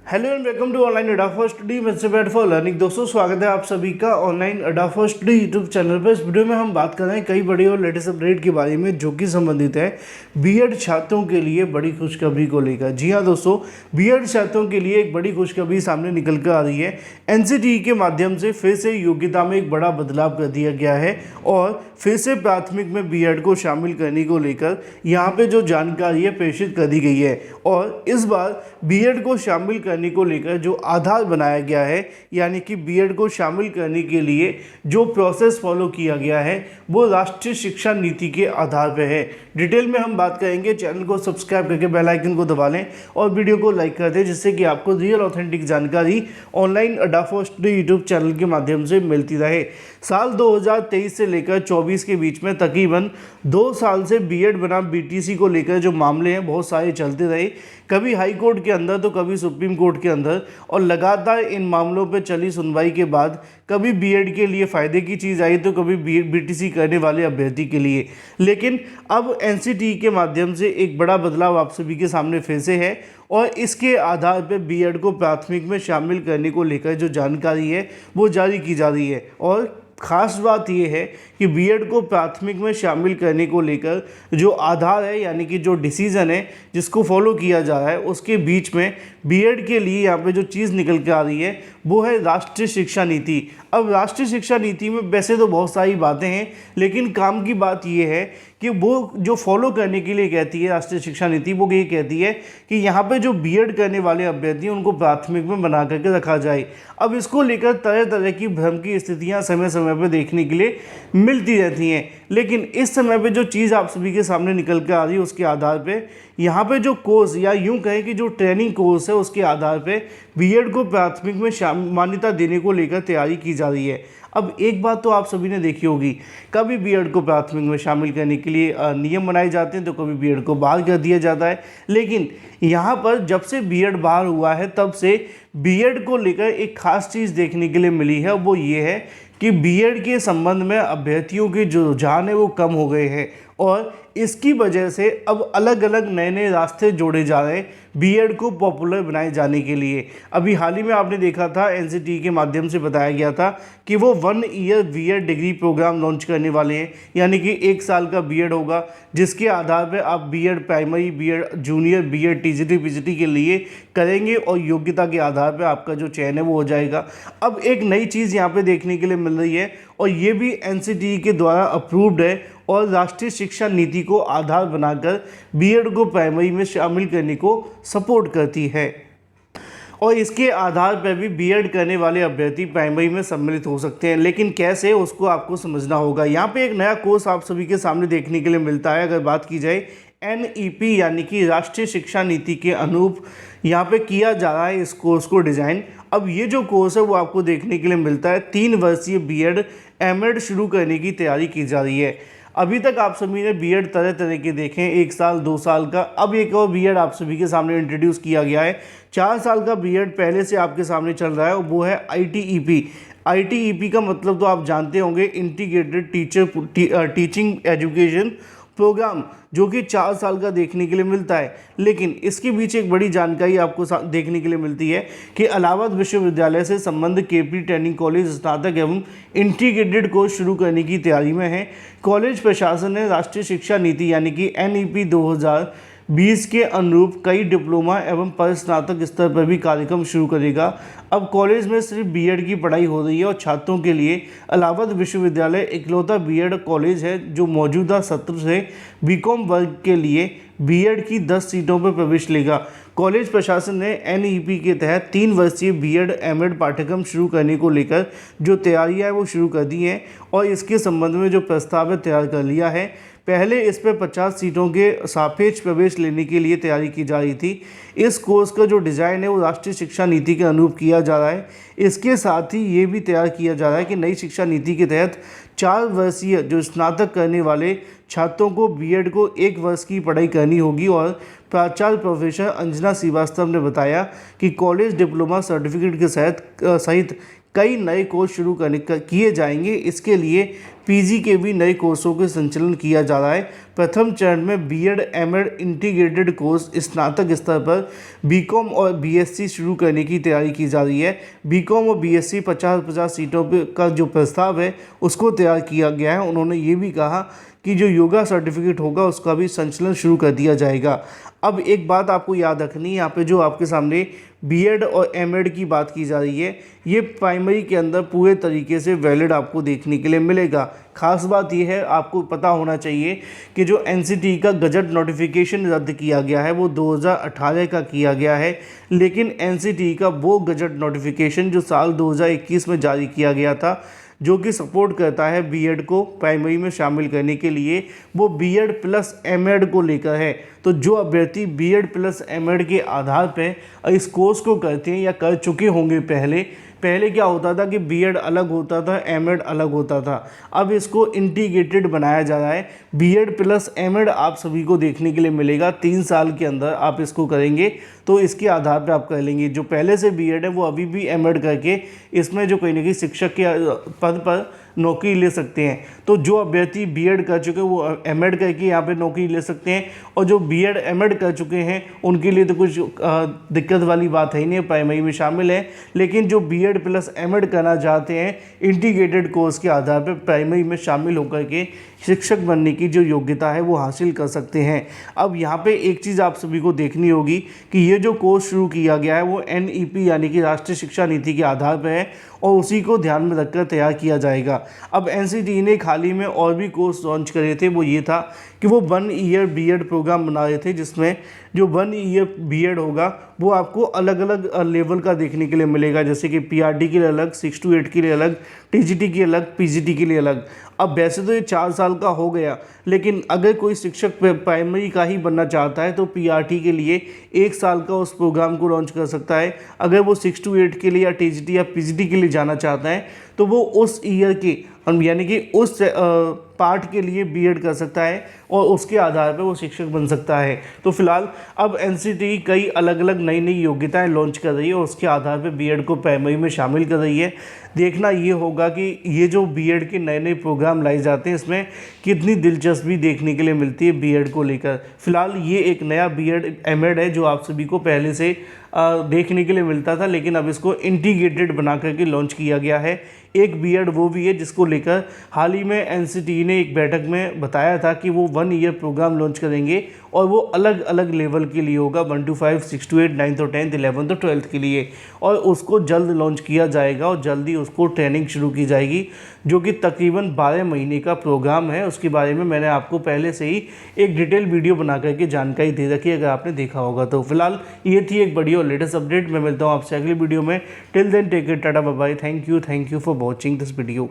Hello and welcome to online Adda for study with set for learning. दोस्तों स्वागत है आप सभी का online Adda for study YouTube channel पर। इस वीडियो में हम बात कर रहे हैं कई बड़ी और लेटेस्ट अपडेट के बारे में जो कि संबंधित है बीएड छात्रों के लिए बड़ी खुशखबरी को लेकर। जी हाँ दोस्तों, बीएड छात्रों के लिए एक बड़ी खुशखबरी सामने निकल कर आ रही है। एनसीटीई के माध्यम से फिर से योग्यता में एक बड़ा बदलाव कर दिया गया है और फिर से प्राथमिक में बीएड को शामिल करने को लेकर यहाँ पे जो जानकारी है प्रेषित कर दी गई है। और इस बार बीएड को शामिल करने को लेकर जो आधार बनाया गया है, यानी कि बीएड को शामिल करने के लिए जो प्रोसेस फॉलो किया गया है वो राष्ट्रीय शिक्षा नीति के आधार पर है। डिटेल में हम बात करेंगे। चैनल को सब्सक्राइब करके बेल आइकन को दबा लें और वीडियो को लाइक कर दें, जिससे कि आपको रियल ऑथेंटिक जानकारी online Adda for study YouTube channel के माध्यम से मिलती रहे। साल 2023 से लेकर 24 के बीच में तकरीबन 2 साल से बीएड बनाम बीटीसी को लेकर जो मामले हैं बहुत सारे चलते रहे, कभी हाई कोर्ट के अंदर तो कभी सुप्रीम कोर्ट के अंदर, और लगातार इन मामलों पर चली सुनवाई के बाद कभी बीएड के लिए फ़ायदे की चीज़ आई तो कभी बीटीसी करने वाले अभ्यर्थी के लिए। लेकिन अब एनसीटीई के माध्यम से एक बड़ा बदलाव आप सभी के सामने फिर से है और इसके आधार पर बीएड को प्राथमिक में शामिल करने को लेकर जो जानकारी है वो जारी की जा रही है। और ख़ास बात यह है कि बीएड को प्राथमिक में शामिल करने को लेकर जो आधार है, यानी कि जो डिसीज़न है जिसको फॉलो किया जा रहा है, उसके बीच में बीएड के लिए यहाँ पे जो चीज़ निकल के आ रही है वो है राष्ट्रीय शिक्षा नीति। अब राष्ट्रीय शिक्षा नीति में वैसे तो बहुत सारी बातें हैं, लेकिन काम की बात यह है कि वो जो फॉलो करने के लिए कहती है राष्ट्रीय शिक्षा नीति, वो ये कहती है कि यहाँ पे जो बीएड करने वाले अभ्यर्थी हैं उनको प्राथमिक में बना करके रखा जाए। अब इसको लेकर तरह तरह की भ्रम की स्थितियाँ समय समय पर देखने के लिए मिलती रहती हैं, लेकिन इस समय पे जो चीज़ आप सभी के सामने निकल कर आ रही है उसके आधार पे यहाँ पे जो कोर्स, या यूँ कहें कि जो ट्रेनिंग कोर्स है, उसके आधार पे बीएड को प्राथमिक में मान्यता देने को लेकर तैयारी की जा रही है। अब एक बात तो आप सभी ने देखी होगी, कभी बीएड को प्राथमिक में शामिल करने के लिए नियम बनाए जाते हैं तो कभी बीएड को बाहर कर दिया जाता है। लेकिन यहाँ पर जब से बीएड बाहर हुआ है तब से बीएड को लेकर एक खास चीज़ देखने के लिए मिली है, वो ये है कि बीएड के संबंध में अभ्यर्थियों के जो रुझान है वो कम हो गए हैं और इसकी वजह से अब अलग अलग नए नए रास्ते जोड़े जा रहे हैं बीएड को पॉपुलर बनाए जाने के लिए। अभी हाल ही में आपने देखा था एनसीटीई के माध्यम से बताया गया था कि वो 1 year B Ed degree program launch करने वाले हैं, यानी कि 1 साल का बीएड होगा जिसके आधार पर आप B Ed primary, B Ed junior, B Ed TGT, PGT के लिए करेंगे और योग्यता के आधार पर आपका जो चयन है वो हो जाएगा। अब एक नई चीज़ यहाँ पर देखने के लिए मिल रही है और ये भी एनसीटीई के द्वारा अप्रूव्ड है और राष्ट्रीय शिक्षा नीति को आधार बनाकर बीएड को प्राइमरी में शामिल करने को सपोर्ट करती है और इसके आधार पर भी बीएड करने वाले अभ्यर्थी प्राइमरी में सम्मिलित हो सकते हैं। लेकिन कैसे, उसको आपको समझना होगा। यहाँ पे एक नया कोर्स आप सभी के सामने देखने के लिए मिलता है। अगर बात की जाए एनईपी यानी कि राष्ट्रीय शिक्षा नीति के अनुरूप यहाँ पे किया जा रहा है इस कोर्स को डिज़ाइन। अब ये जो कोर्स है वो आपको देखने के लिए मिलता है 3 वर्षीय बीएड एमएड शुरू करने की तैयारी की जा रही है। अभी तक आप सभी ने बीएड तरह तरह के देखे, 1 साल 2 साल का, अब एक और बीएड आप सभी के सामने इंट्रोड्यूस किया गया है। 4 साल का बीएड पहले से आपके सामने चल रहा है, वो है आईटीईपी। आईटीईपी का मतलब तो आप जानते होंगे, इंटीग्रेटेड टीचिंग एजुकेशन प्रोग्राम, जो कि 4 साल का देखने के लिए मिलता है। लेकिन इसके बीच एक बड़ी जानकारी आपको देखने के लिए मिलती है कि इलाहाबाद विश्वविद्यालय से संबंध केपी ट्रेनिंग कॉलेज स्नातक एवं इंटीग्रेटेड कोर्स शुरू करने की तैयारी में है। कॉलेज प्रशासन ने राष्ट्रीय शिक्षा नीति यानी कि एनईपी 2020 के अनुरूप कई डिप्लोमा एवं परिस्नातक स्तर पर भी कार्यक्रम शुरू करेगा। अब कॉलेज में सिर्फ बीएड की पढ़ाई हो रही है और छात्रों के लिए इलाहाबाद विश्वविद्यालय इकलौता बीएड कॉलेज है जो मौजूदा सत्र से बीकॉम वर्ग के लिए बीएड की 10 सीटों पर प्रवेश लेगा। कॉलेज प्रशासन ने एनईपी के तहत 3 वर्षीय बीएड एमएड पाठ्यक्रम शुरू करने को लेकर जो तैयारियां हैं वो शुरू कर दी हैं और इसके संबंध में जो प्रस्ताव है तैयार कर लिया है। पहले इस पर 50 सीटों के सापेक्ष प्रवेश लेने के लिए तैयारी की जा रही थी। इस कोर्स का जो डिज़ाइन है वो राष्ट्रीय शिक्षा नीति के अनुरूप किया जा रहा है। इसके साथ ही ये भी तैयार किया जा रहा है कि नई शिक्षा नीति के तहत 4 वर्षीय जो स्नातक करने वाले छात्रों को बीएड को 1 वर्ष की पढ़ाई करनी होगी। और प्राचार्य प्रोफेसर अंजना श्रीवास्तव ने बताया कि कॉलेज डिप्लोमा सर्टिफिकेट के सहित कई नए कोर्स शुरू किए जाएंगे। इसके लिए पीजी के भी नए कोर्सों के संचालन किया जा रहा है। प्रथम चरण में बीएड एमएड इंटीग्रेटेड कोर्स स्नातक स्तर पर बीकॉम और बीएससी शुरू करने की तैयारी की जा रही है। बीकॉम और बीएससी 50-50 सीटों का जो प्रस्ताव है उसको तैयार किया गया है। उन्होंने ये भी कहा कि जो योगा सर्टिफिकेट होगा उसका भी संचालन शुरू कर दिया जाएगा। अब एक बात आपको याद रखनी है, यहाँ पे जो आपके सामने बीएड और एमएड की बात की जा रही है, ये प्राइमरी के अंदर पूरे तरीके से वैलिड आपको देखने के लिए मिलेगा। खास बात यह है, आपको पता होना चाहिए कि जो एनसीटी का गजट नोटिफिकेशन रद्द किया गया है वो 2018 का किया गया है, लेकिन एनसीटी का वो गजट नोटिफिकेशन जो साल 2021 में जारी किया गया था, जो कि सपोर्ट करता है बीएड को प्राइमरी में शामिल करने के लिए, वो बीएड प्लस एमएड को लेकर है। तो जो अभ्यर्थी बीएड प्लस एमएड के आधार पर इस कोर्स को करते हैं या कर चुके होंगे, पहले क्या होता था कि बीएड अलग होता था, एमएड अलग होता था। अब इसको इंटीग्रेटेड बनाया जा रहा है। बीएड प्लस एमएड आप सभी को देखने के लिए मिलेगा। 3 साल के अंदर आप इसको करेंगे तो इसके आधार पर आप कर लेंगे। जो पहले से बीएड है वो अभी भी एमएड करके इसमें जो कहीं ना कहीं शिक्षक के पद पर नौकरी ले सकते हैं। तो जो अभ्यर्थी बीएड कर चुके हैं वो एमएड करके यहाँ पे नौकरी ले सकते हैं, और जो बीएड एमएड कर चुके हैं उनके लिए तो कुछ दिक्कत वाली बात है ही नहीं, प्राइमरी में शामिल है। लेकिन जो बीएड प्लस एमएड करना चाहते हैं इंटीग्रेटेड कोर्स के आधार पर प्राइमरी में शामिल होकर के शिक्षक बनने की जो योग्यता है वो हासिल कर सकते हैं। अब यहाँ पे एक चीज़ आप सभी को देखनी होगी कि ये जो कोर्स शुरू किया गया है वो एनईपी यानी कि राष्ट्रीय शिक्षा नीति के आधार पर है और उसी को ध्यान में रखकर तैयार किया जाएगा। अब एनसीटी ने हाल ही में और भी कोर्स लॉन्च करे थे। वो ये था कि वो 1 ईयर बीएड प्रोग्राम बना रहे थे, जिसमें जो 1 ईयर बीएड होगा वो आपको अलग अलग लेवल का देखने के लिए मिलेगा, जैसे कि पीआरटी के लिए अलग, 6 to 8 के लिए अलग, टीजीटी के अलग, पीजीटी के लिए अलग। अब वैसे तो ये 4 साल का हो गया, लेकिन अगर कोई शिक्षक प्राइमरी का ही बनना चाहता है तो पीआरटी के लिए 1 साल का उस प्रोग्राम को लॉन्च कर सकता है। अगर वो 6 to 8 के लिए या टीजीटी या पीजीटी के लिए जाना चाहता है तो वो उस ईयर के यानी कि उस पार्ट के लिए बीएड कर सकता है और उसके आधार पर वो शिक्षक बन सकता है। तो फिलहाल अब एनसीटी कई अलग अलग नई नई योग्यताएं लॉन्च कर रही है और उसके आधार पर बीएड को प्राइमरी में शामिल कर रही है। देखना ये होगा कि ये जो बीएड के नए नए प्रोग्राम लाए जाते हैं इसमें कितनी दिलचस्पी देखने के लिए मिलती है बीएड को लेकर। फिलहाल ये एक नया बीएड एमएड है जो आप सभी को पहले से देखने के लिए मिलता था, लेकिन अब इसको इंटीग्रेटेड बना करके लॉन्च किया गया है। एक बीएड वो भी है जिसको लेकर हाल ही में एनसीटी ने एक बैठक में बताया था कि वो 1 ईयर प्रोग्राम लॉन्च करेंगे और वो अलग अलग लेवल के लिए होगा, 1 to 5, 6 to 8, 9 to 10, 11 to 12 के लिए, और उसको जल्द लॉन्च किया जाएगा और जल्दी उसको ट्रेनिंग शुरू की जाएगी, जो कि तकरीबन 12 महीने का प्रोग्राम है। उसके बारे में मैंने आपको पहले से ही एक डिटेल वीडियो बना करके जानकारी दे रखी है, अगर आपने देखा होगा तो। फिलहाल ये थी एक बड़ी और लेटेस्ट अपडेट। मैं मिलता हूँ आपसे अगली वीडियो में। Till then take care, tata bye bye, thank you for watching this video.